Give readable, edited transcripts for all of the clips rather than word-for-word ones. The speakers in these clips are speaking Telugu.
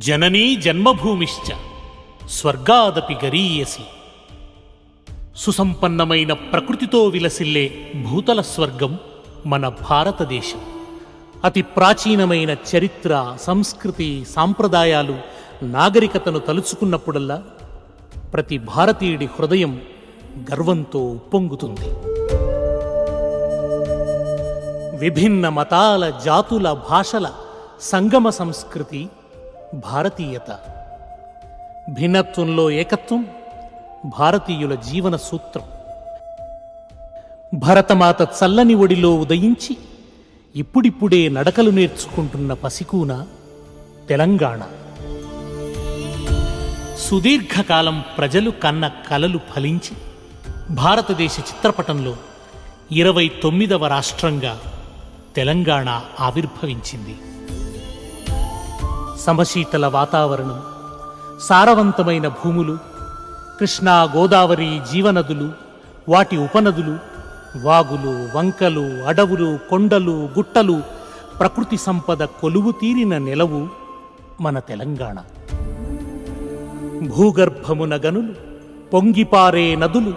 జననీ జన్మభూమిశ్చ స్వర్గాదపి గరీయసి. సుసంపన్నమైన ప్రకృతితో విలసిల్లే భూతల స్వర్గం మన భారతదేశం. అతి ప్రాచీనమైన చరిత్ర, సంస్కృతి, సాంప్రదాయాలు, నాగరికతను తలుచుకున్నప్పుడల్లా ప్రతి భారతీయుడి హృదయం గర్వంతో ఉప్పొంగుతుంది. విభిన్న మతాల, జాతుల, భాషల సంగమ సంస్కృతి భారతీయత. భిన్నత్వంలో ఏకత్వం భారతీయుల జీవన సూత్రం. భరతమాత చల్లని ఒడిలో ఉదయించి ఇప్పుడిప్పుడే నడకలు నేర్చుకుంటున్న పసికూన తెలంగాణ. సుదీర్ఘకాలం ప్రజలు కన్న కలలు ఫలించి భారతదేశ చిత్రపటంలో 29వ రాష్ట్రంగా తెలంగాణ ఆవిర్భవించింది. సమశీతల వాతావరణం, సారవంతమైన భూములు, కృష్ణా, గోదావరి జీవనదులు, వాటి ఉపనదులు, వాగులు, వంకలు, అడవులు, కొండలు, గుట్టలు, ప్రకృతి సంపద కొలువు తీరిన నెలవు మన తెలంగాణ. భూగర్భమున గనులు, పొంగిపారే నదులు,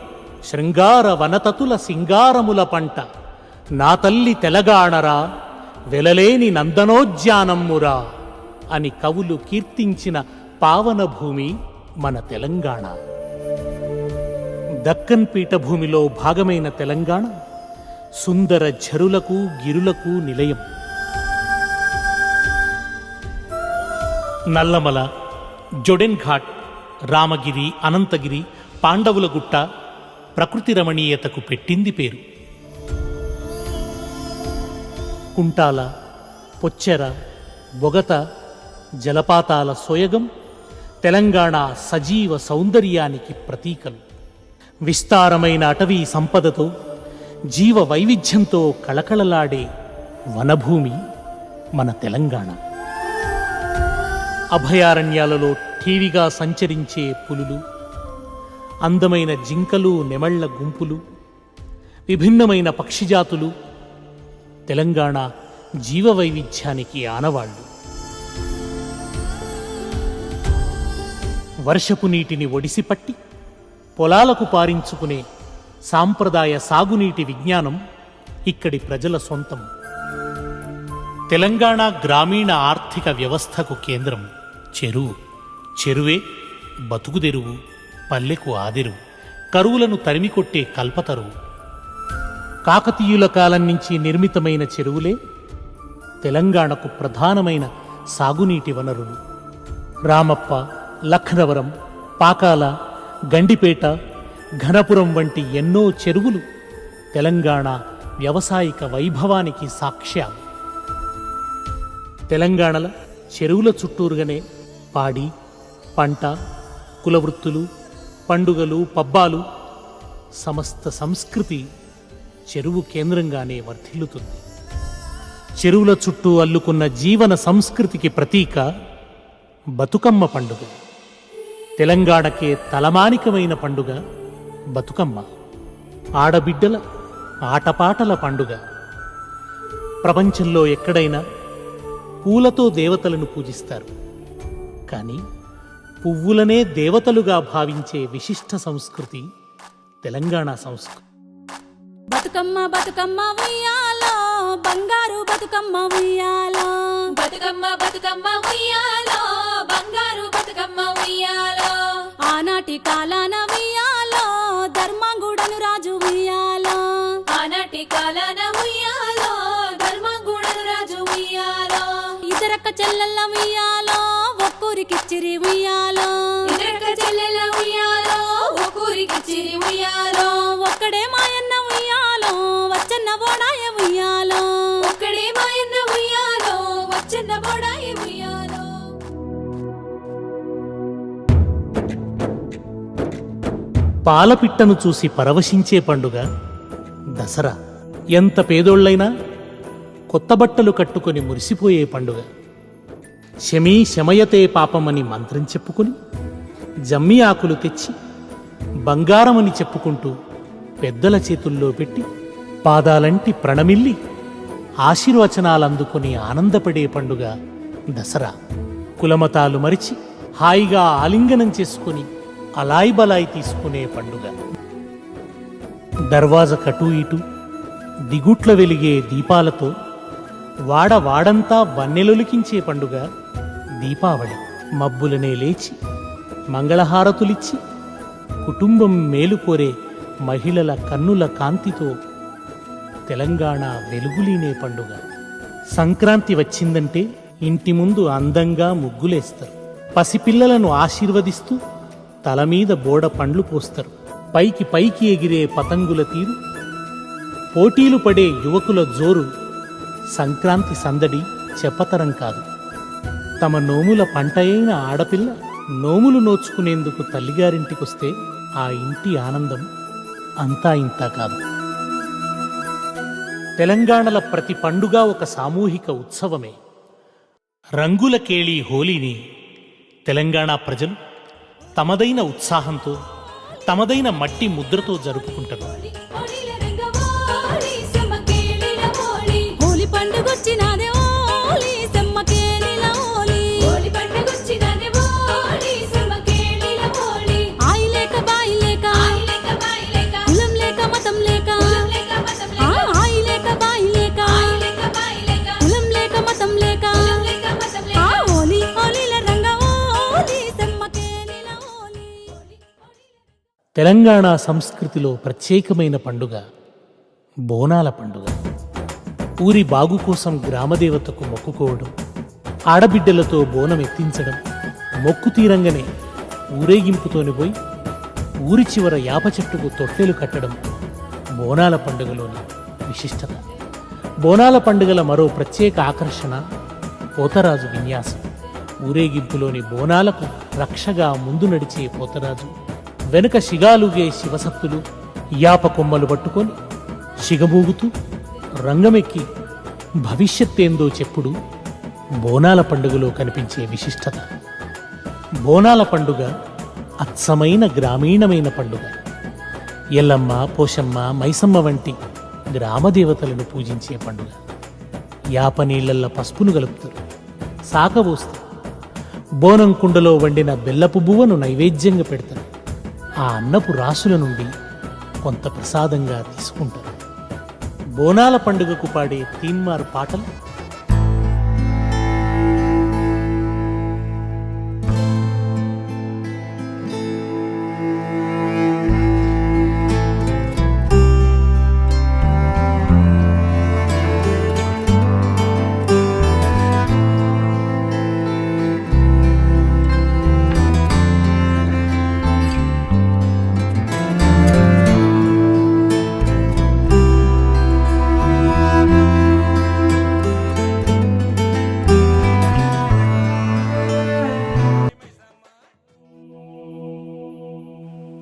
శృంగార వనతతుల సింగారముల పంట, నా తల్లి తెలంగాణరా వెలలేని నందనోద్యానమ్మురా అని కవులు కీర్తించిన పావన భూమి మన తెలంగాణ. దక్కన్ పీఠభూమిలో భాగమైన తెలంగాణ సుందర ఝరులకు, గిరులకు నిలయం. నల్లమల, జొడెన్ ఘాట్, రామగిరి, అనంతగిరి, పాండవుల గుట్ట ప్రకృతి రమణీయతకు పెట్టింది పేరు. కుంటాల, పొచ్చెర, బొగత జలపాతాల సోయగం తెలంగాణ సజీవ సౌందర్యానికి ప్రతీకలు. విస్తారమైన అటవీ సంపదతో, జీవ వైవిధ్యంతో కళకళలాడే వనభూమి మన తెలంగాణ. అభయారణ్యాలలో ఠీవిగా సంచరించే పులులు, అందమైన జింకలు, నెమళ్ల గుంపులు, విభిన్నమైన పక్షిజాతులు తెలంగాణ జీవ వైవిధ్యానికి ఆనవాళ్లు. వర్షపు నీటిని ఒడిసిపట్టి పొలాలకు పారించుకునే సాంప్రదాయ సాగునీటి విజ్ఞానం ఇక్కడి ప్రజల సొంతం. తెలంగాణ గ్రామీణ ఆర్థిక వ్యవస్థకు కేంద్రం చెరువు. చెరువే బతుకుదెరువు, పల్లెకు ఆదెరువు, కరువులను తరిమికొట్టే కల్పతరువు. కాకతీయుల కాలం నుంచి నిర్మితమైన చెరువులే తెలంగాణకు ప్రధానమైన సాగునీటి వనరులు. రామప్ప, లఖనవరం, పాకాల, గండిపేట, ఘనపురం వంటి ఎన్నో చెరువులు తెలంగాణ వ్యవసాయిక వైభవానికి సాక్ష్యాలు. తెలంగాణలో చెరువుల చుట్టూరుగానే పాడి, పంట, కులవృత్తులు, పండుగలు, పబ్బాలు, సమస్త సంస్కృతి చెరువు కేంద్రంగానే వర్ధిల్లుతుంది. చెరువుల చుట్టూ అల్లుకున్న జీవన సంస్కృతికి ప్రతీక బతుకమ్మ పండుగ. తెలంగాణకే తలమానికమైన పండుగ బతుకమ్మ. ఆడబిడ్డల ఆటపాటల పండుగ. ప్రపంచంలో ఎక్కడైనా పూలతో దేవతలను పూజిస్తారు, కానీ పువ్వులనే దేవతలుగా భావించే విశిష్ట సంస్కృతి తెలంగాణ సంస్కృతి. బతుకమ్మ బతుకమ్మ ఉయ్యాలో, బంగారు బతుకమ్మ ఉయ్యాలో, బతుకమ్మ బతుకమ్మ ఉయ్యాలో, బంగారు బతుకమ్మ ఉయ్యాలో. ఆనాటి కాలాన ఉయ్యాలో, ధర్మంగుడను రాజు ఉయ్యాలో, ఆనాటి కాలాన ఉయ్యాలో, ధర్మంగుడను రాజు ఉయ్యాలో. ఇద్దరక్క చెల్లెల్ల ఉయ్యాలో, ఒక్కూరికిచ్చిరి ఉయ్యాలో, ఇద్దరక్క చెల్లెల ఉయ్యాలో, ఒక్కూరికిచ్చిరి ఉయ్యాలో. ఒక్కడే మాయన్న ఉయ్యాలో, వచ్చన్న బోడాయ ఉయ్యాలో, ఒక్కడే మాయన్న ఉయ్యాలో, వచ్చన్న బోడాయ ఉయ్యాలో. పాలపిట్టను చూసి పరవశించే పండుగ దసరా. ఎంత పేదోళ్లైనా కొత్త బట్టలు కట్టుకొని మురిసిపోయే పండుగ. శమీ శమయతే పాపమని మంత్రం చెప్పుకొని జమ్మి ఆకులు తెచ్చి బంగారమని చెప్పుకుంటూ పెద్దల చేతుల్లో పెట్టి పాదాలంటి ప్రణమిల్లి ఆశీర్వచనాలందుకొని ఆనందపడే పండుగ దసరా. కులమతాలు మరిచి హాయిగా ఆలింగనం చేసుకుని అలాయ్ బలాయ్ తీసుకునే పండుగ. దర్వాజ కటూ ఇటు దిగుట్ల వెలిగే దీపాలతో వాడంతా వన్నెలొలికించే పండుగ దీపావళి. మబ్బులనే లేచి మంగళహారతులిచ్చి కుటుంబం మేలుకోరే మహిళల కన్నుల కాంతితో తెలంగాణ వెలుగులీనే పండుగ. సంక్రాంతి వచ్చిందంటే ఇంటి ముందు అందంగా ముగ్గులేస్తారు. పసిపిల్లలను ఆశీర్వదిస్తూ తల మీద బోడ పండ్లు పోస్తారు. పైకి పైకి ఎగిరే పతంగుల తీరు, పోటీలు పడే యువకుల జోరు, సంక్రాంతి సందడి చెప్పతరం కాదు. తమ నోముల పంట అయిన ఆడపిల్ల నోములు నోచుకునేందుకు తల్లిగారింటికొస్తే ఆ ఇంటి ఆనందం అంతా ఇంతా కాదు. తెలంగాణల ప్రతి పండుగ ఒక సామూహిక ఉత్సవమే. రంగుల కేళి హోలీని తెలంగాణ ప్రజలు తమదైన ఉత్సాహంతో, తమదైన మట్టి ముద్రతో జరుపుకుంటారు. హోళీల రంగవాడి సెమ్మకేళిల హోళీ. హోలీ పండుగొచ్చినాదే ఓలీ సెమ్మకేలిల హోలీ. హోళీ పండుగొచ్చినదే హోళీ సెమ్మకేళిల హోళీ. ఆయి లేక బాయి లేక, ఆయి లేక బాయి లేక, కులం లేక మతం లేక, కులం లేక మతం లేక, ఆయి లేక బాయి లేక, ఆయి లేక బాయి లేక, కులం లేక మతం లేక, కులం లేక మతం లేక. హోలీ హోలీల రంగ ఓలీ సెమ్మకేలిల హోలీ. తెలంగాణ సంస్కృతిలో ప్రత్యేకమైన పండుగ బోనాల పండుగ. ఊరి బాగు కోసం గ్రామదేవతకు మొక్కుకోవడం, ఆడబిడ్డలతో బోనం ఎత్తించడం, మొక్కు తీరంగానే ఊరేగింపుతోని పోయి ఊరి చివర యాప చెట్టుకు తొట్టెలు కట్టడం బోనాల పండుగలోని విశిష్టత. బోనాల పండుగల మరో ప్రత్యేక ఆకర్షణ పోతరాజు విన్యాసం. ఊరేగింపులోని బోనాలకు రక్షగా ముందు నడిచే పోతరాజు, వెనుక శిగాలుగే శివసత్తులు యాప కొమ్మలు పట్టుకొని శిగమూగుతూ రంగమెక్కి భవిష్యత్తేందో చెప్పుడు బోనాల పండుగలో కనిపించే విశిష్టత. బోనాల పండుగ అచ్చమైన గ్రామీణమైన పండుగ. ఎల్లమ్మ, పోషమ్మ, మైసమ్మ వంటి గ్రామదేవతలను పూజించే పండుగ. యాప నీళ్లల్ల పసుపును కలుపుతారు, సాకబోస్తారు. బోనం కుండలో వండిన బెల్లపు బువ్వను నైవేద్యంగా పెడతారు. ఆ అన్నపు రాసుల నుండి కొంత ప్రసాదంగా తీసుకుంటారు. బోనాల పండుగకు పాడే తీన్మార్ పాటలు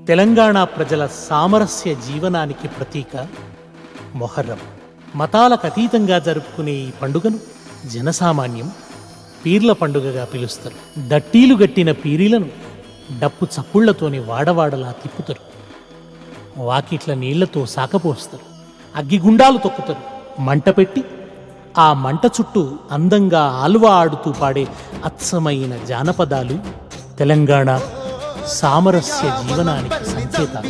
తెలంగాణ ప్రజల సామరస్య జీవనానికి ప్రతీక మొహర్రం. మతాలకు అతీతంగా జరుపుకునే ఈ పండుగను జనసామాన్యం పీర్ల పండుగగా పిలుస్తారు. దట్టీలు గట్టిన పీరీలను డప్పు చప్పుళ్లతోని వాడవాడలా తిప్పుతారు. వాకిట్ల నీళ్లతో సాకపోస్తారు. అగ్గిగుండాలు తొక్కుతారు. మంట పెట్టి ఆ మంట చుట్టూ అందంగా ఆల్వా ఆడుతూ పాడే అచ్చమైన జానపదాలు తెలంగాణ సామరస్య జీవనానికి సంకేతాలు.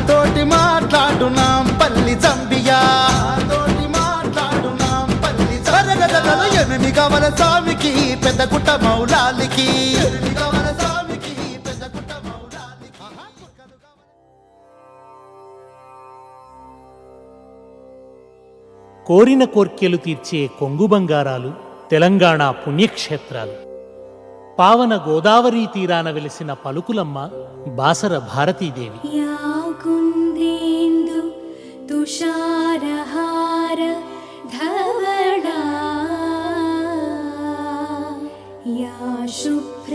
తోటి మాట్లాడునాం పల్లి జంబియా, తోటి మాట్లాడునాం పల్లి జరగదల ఎనిమి కవల స్వామికి పెద్ద గుట్ట మౌలాలికి, ఎనిమి కవల స్వామికి పెద్ద గుట్ట మౌలాలికి. కోరిన కోర్కెలు తీర్చే కొంగు బంగారాలు తెలంగాణ పుణ్యక్షేత్రాలు. పావన గోదావరి తీరాన వెలిసిన పలుకులమ్మ బాసర భారతీదేవి. యా కుందేందు తుషారహార ధవళా, యా శుభ్ర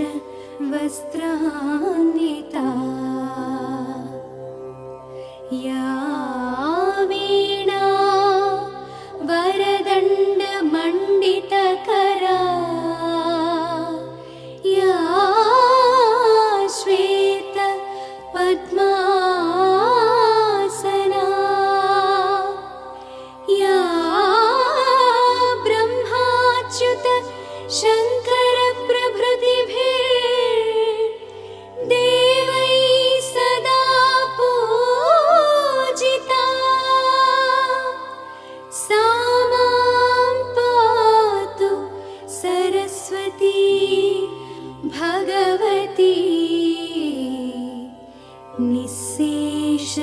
వస్త్రాన్వితా, యా వీణా వరదండ మండితకరా, యా శ్వేత పద్మాసనా, యా బ్రహ్మాండ निःशेष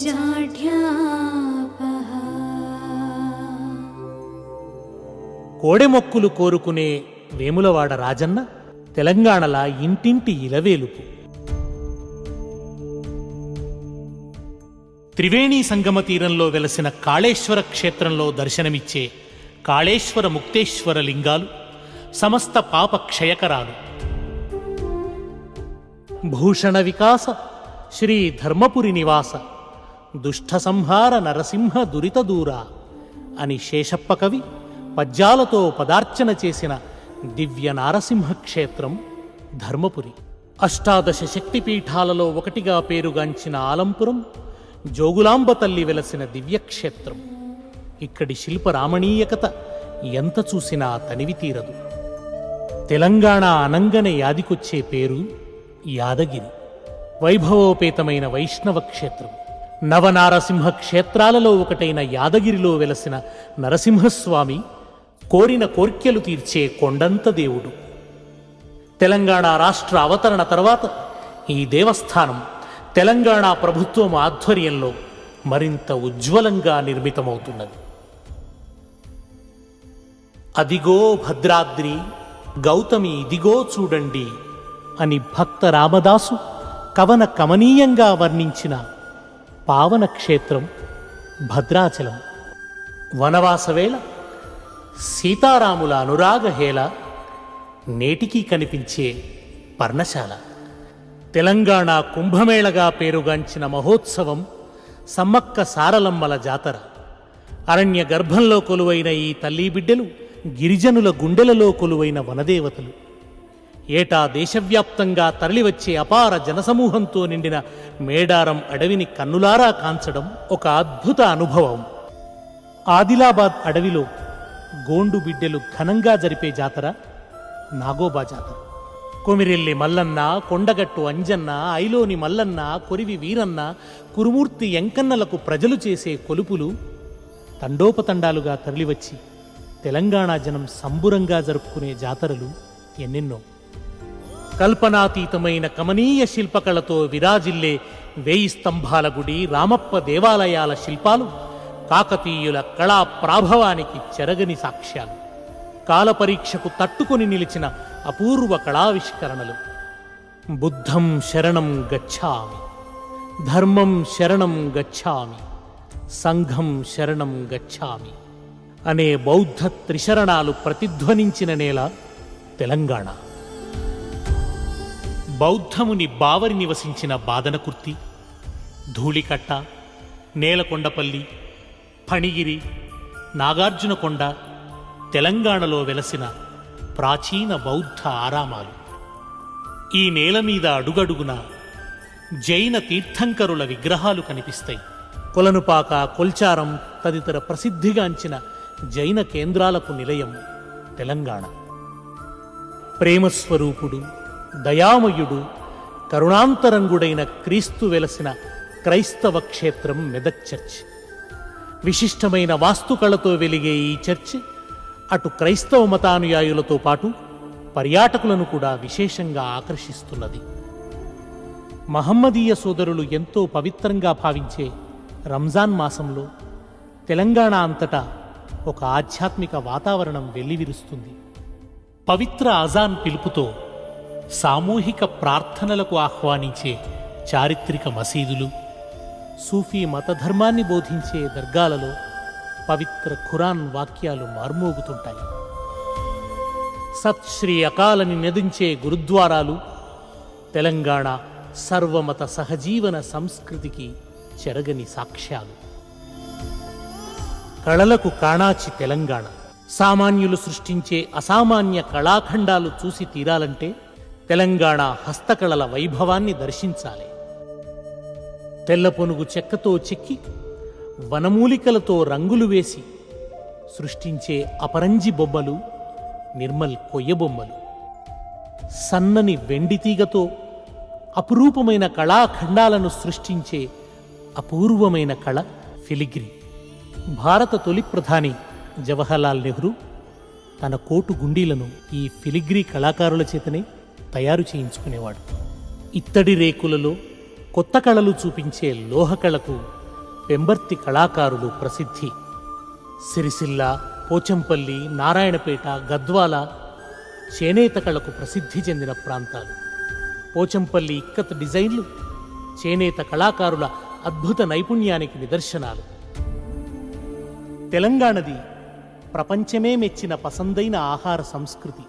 जाढ्यापः కోడెమొక్కులు కోరుకునే వేములవాడ రాజన్న తెలంగాణల ఇంటింటి ఇలవేలుపు. త్రివేణీ సంగమ తీరంలో వెలసిన కాళేశ్వర క్షేత్రంలో దర్శనమిచ్చే కాళేశ్వర ముక్తేశ్వర లింగాలు సమస్త పాప క్షయకరాలు. భూషణ వికాస శ్రీ ధర్మపురి నివాస దుష్ట సంహార నరసింహ దురిత దూర అని శేషప్ప కవి పద్యాలతో పదార్చన చేసిన దివ్య నారసింహ క్షేత్రం ధర్మపురి. అష్టాదశ శక్తిపీఠాలలో ఒకటిగా పేరుగాంచిన ఆలంపురం జోగులాంబ తల్లి వెలసిన దివ్యక్షేత్రం. ఇక్కడి శిల్పరామణీయకత ఎంత చూసినా తనివి తీరదు. తెలంగాణ అనంగనే యాదికొచ్చే పేరు యాదగిరి. వైభవోపేతమైన వైష్ణవ క్షేత్రం. నవనారసింహ క్షేత్రాలలో ఒకటైన యాదగిరిలో వెలసిన నరసింహస్వామి కోరిన కోర్కెలు తీర్చే కొండంత దేవుడు. తెలంగాణ రాష్ట్ర అవతరణ తర్వాత ఈ దేవస్థానం తెలంగాణ ప్రభుత్వం ఆధ్వర్యంలో మరింత ఉజ్వలంగా నిర్మితమవుతున్నది. అదిగో భద్రాద్రి, గౌతమి ఇదిగో చూడండి అని భక్త రామదాసు కవన కమనీయంగా వర్ణించిన పావన క్షేత్రం భద్రాచలం. వనవాసవేళ సీతారాముల అనురాగహేళ నేటికీ కనిపించే పర్ణశాల. తెలంగాణ కుంభమేళగా పేరుగాంచిన మహోత్సవం సమ్మక్క సారలమ్మల జాతర. అరణ్య గర్భంలో కొలువైన ఈ తల్లిబిడ్డలు గిరిజనుల గుండెలలో కొలువైన వనదేవతలు. ఏటా దేశవ్యాప్తంగా తరలివచ్చే అపార జనసమూహంతో నిండిన మేడారం అడవిని కన్నులారా కాంచడం ఒక అద్భుత అనుభవం. ఆదిలాబాద్ అడవిలో గోండు బిడ్డలు ఘనంగా జరిపే జాతర నాగోబా జాతర. కొమిరెల్లి మల్లన్న, కొండగట్టు అంజన్న, ఐలోని మల్లన్న, కొరివి వీరన్న, కురుమూర్తి ఎంకన్నలకు ప్రజలు చేసే కొలుపులు తండోపతండాలుగా తరలివచ్చి తెలంగాణ జనం సంబురంగా జరుపుకునే జాతరలు ఎన్నెన్నో. కల్పనాతీతమైన కమనీయ శిల్పకళతో విరాజిల్లే 1000 స్తంభాల గుడి, రామప్ప దేవాలయాల శిల్పాలు కాకతీయుల కళా ప్రాభవానికి చెరగని సాక్ష్యాలు. కాలపరీక్షకు తట్టుకొని నిలిచిన అపూర్వ కళావిష్కరణలు. బుద్ధం శరణం గచ్ఛామి, ధర్మం శరణం గచ్ఛామి, సంఘం శరణం గచ్ఛామి అనే బౌద్ధ త్రిశరణాలు ప్రతిధ్వనించిన నేల తెలంగాణ. బౌద్ధముని బావరి నివసించిన బాదనకుర్తి, ధూళికట్ట, నేలకొండపల్లి, ఫణిగిరి, నాగార్జునకొండ తెలంగాణలో వెలసిన ప్రాచీన బౌద్ధ ఆరామాలు. ఈ నేల మీద అడుగడుగున జైన తీర్థంకరుల విగ్రహాలు కనిపిస్తాయి. కొలనుపాక, కొల్చారం తదితర ప్రసిద్ధిగాంచిన జైన కేంద్రాలకు నిలయం తెలంగాణ. ప్రేమస్వరూపుడు, దయామయుడు, కరుణాంతరంగుడైన క్రీస్తు వెలసిన క్రైస్తవ క్షేత్రం మెదక్ చర్చ్. విశిష్టమైన వాస్తుకళతో వెలిగే ఈ చర్చ్ అటు క్రైస్తవ మతానుయాయులతో పాటు పర్యాటకులను కూడా విశేషంగా ఆకర్షిస్తున్నది. మహమ్మదీయ సోదరులు ఎంతో పవిత్రంగా భావించే రంజాన్ మాసంలో తెలంగాణ అంతటా ఒక ఆధ్యాత్మిక వాతావరణం వెల్లివిరుస్తుంది. పవిత్ర అజాన్ పిలుపుతో సామూహిక ప్రార్థనలకు ఆహ్వానించే చారిత్రక మసీదులు, సూఫీ మతధర్మాన్ని బోధించే దర్గాలలో పవిత్ర ఖురాన్ వాక్యాలు మార్మోగుతుంటాయి. సత్ శ్రీ అకాలని నినదించే గురుద్వారాలు తెలంగాణ సర్వమత సహజీవన సంస్కృతికి చెరగని సాక్ష్యాలు. కళలకు కాణాచి తెలంగాణ. సామాన్యులు సృష్టించే అసామాన్య కళాఖండాలు చూసి తీరాలంటే తెలంగాణ హస్తకళల వైభవాన్ని దర్శించాలి. తెల్లపొనుగు చెక్కతో చెక్కి వనమూలికలతో రంగులు వేసి సృష్టించే అపరంజి బొమ్మలు నిర్మల్ కొయ్య బొమ్మలు. సన్నని వెండితీగతో అపురూపమైన కళాఖండాలను సృష్టించే అపూర్వమైన కళ ఫిలిగ్రీ. భారత తొలి ప్రధాని జవహర్లాల్ నెహ్రూ తన కోటు గుండీలను ఈ ఫిలిగ్రీ కళాకారుల చేతనే తయారు చేయించుకునేవాడు. ఇత్తడి రేకులలో కొత్త కళలు చూపించే లోహకళకు పెంబర్తి కళాకారులు ప్రసిద్ధి. సిరిసిల్ల, పోచంపల్లి, నారాయణపేట, గద్వాల చేనేత కళకు ప్రసిద్ధి చెందిన ప్రాంతాలు. పోచంపల్లి ఇక్కత్ డిజైన్లు చేనేత కళాకారుల అద్భుత నైపుణ్యానికి నిదర్శనాలు. తెలంగాణది ప్రపంచమే మెచ్చిన పసందైన ఆహార సంస్కృతి.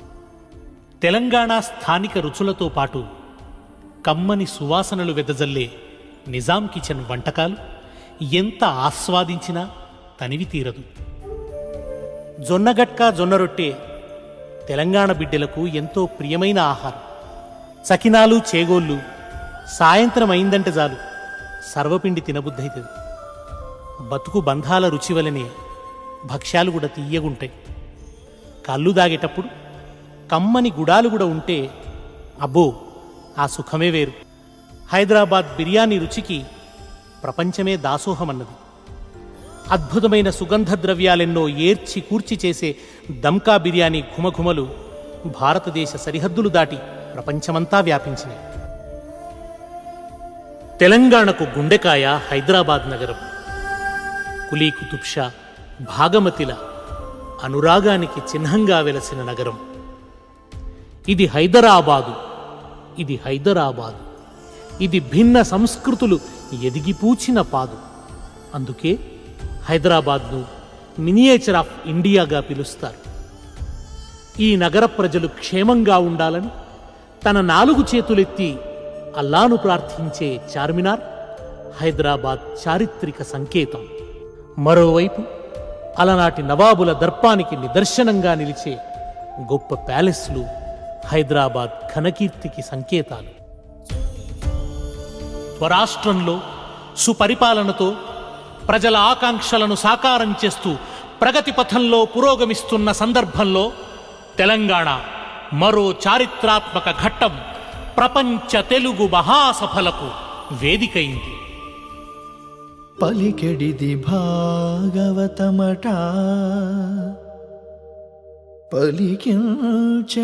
తెలంగాణ స్థానిక రుచులతో పాటు కమ్మని సువాసనలు వెదజల్లే నిజాం కిచెన్ వంటకాలు ఎంత ఆస్వాదించినా తనివి తీరదు. జొన్నగట్క, జొన్న రొట్టె తెలంగాణ బిడ్డలకు ఎంతో ప్రియమైన ఆహారం. సకినాలు, చేగోళ్ళు సాయంత్రం అయిందంటే చాలు సర్వపిండి తినబుద్ధైతుంది. బతుకు బంధాల రుచి వలనే భక్ష్యాలు కూడా తీయగుంటాయి. కళ్ళు దాగేటప్పుడు కమ్మని గుడాలు కూడా ఉంటే అబ్బో ఆ సుఖమే వేరు. హైదరాబాద్ బిర్యానీ రుచికి ప్రపంచమే దాసోహమన్నది. అద్భుతమైన సుగంధ ద్రవ్యాలెన్నో ఏర్చి కూర్చి చేసే దమ్కా బిర్యానీ ఘుమఘుమలు భారతదేశ సరిహద్దులు దాటి ప్రపంచమంతా వ్యాపించినాయి. తెలంగాణకు గుండెకాయ హైదరాబాద్ నగరం. కులీ కుతుబ్ షా, భాగమతిల అనురాగానికి చిహ్నంగా వెలసిన నగరం. ఇది హైదరాబాదు, ఇది హైదరాబాదు, ఇది భిన్న సంస్కృతులు ఎదిగిపూచిన పాదు. అందుకే హైదరాబాద్ను మినియేచర్ ఆఫ్ ఇండియాగా పిలుస్తారు. ఈ నగర ప్రజలు క్షేమంగా ఉండాలని తన 4 చేతులెత్తి అల్లాను ప్రార్థించే చార్మినార్ హైదరాబాద్ చారిత్రక సంకేతం. మరోవైపు అలనాటి నవాబుల దర్పానికి నిదర్శనంగా నిలిచే గొప్ప ప్యాలెస్లు హైదరాబాద్ ఘనకీర్తికి సంకేతాలు. స్వరాష్ట్రంలో సుపరిపాలనతో ప్రజల ఆకాంక్షలను సాకారం చేస్తూ ప్రగతి పథంలో పురోగమిస్తున్న సందర్భంలో తెలంగాణ మరో చారిత్రాత్మక ఘట్టం ప్రపంచ తెలుగు మహాసభలకు వేదికైంది. పలికెడిది భాగవతమట, పలికించెడివాడు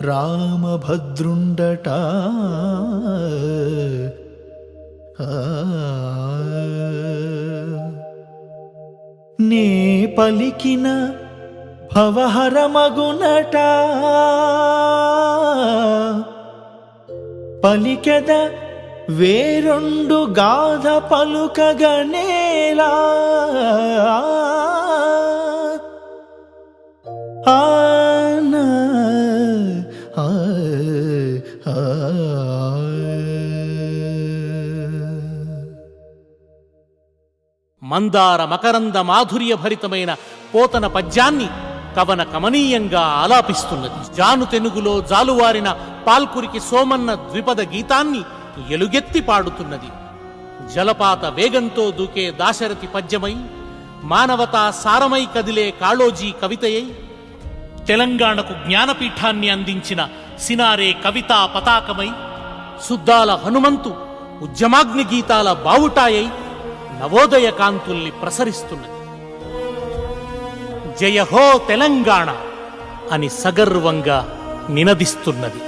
రామభద్రుండట. నే పలికిన భవహరమగునట, పలికెద వేరొండు గాథ పలుకగనేలా. ఆనా మందార మకరంద మాధుర్య భరితమైన పోతన పద్యాన్ని కవన కమనీయంగా ఆలాపిస్తున్నది. జాను తెనుగులో జాలువారిన పాల్కురికి సోమన్న ద్విపద గీతాన్ని ఎలుగెత్తి పాడుతున్నది. జలపాత వేగంతో దూకే దాశరథి పద్యమై, మానవతా సారమై కదిలే కాళోజీ కవితయై, తెలంగాణకు జ్ఞానపీఠాన్ని అందించిన సినారే కవితా పతాకమై, సుద్దాల హనుమంతు ఉద్యమాగ్ని గీతాల బావుటాయై నవోదయ కాంతుల్ని ప్రసరిస్తున్నది. జయ హో తెలంగాణ అని సగర్వంగా నినదిస్తున్నది.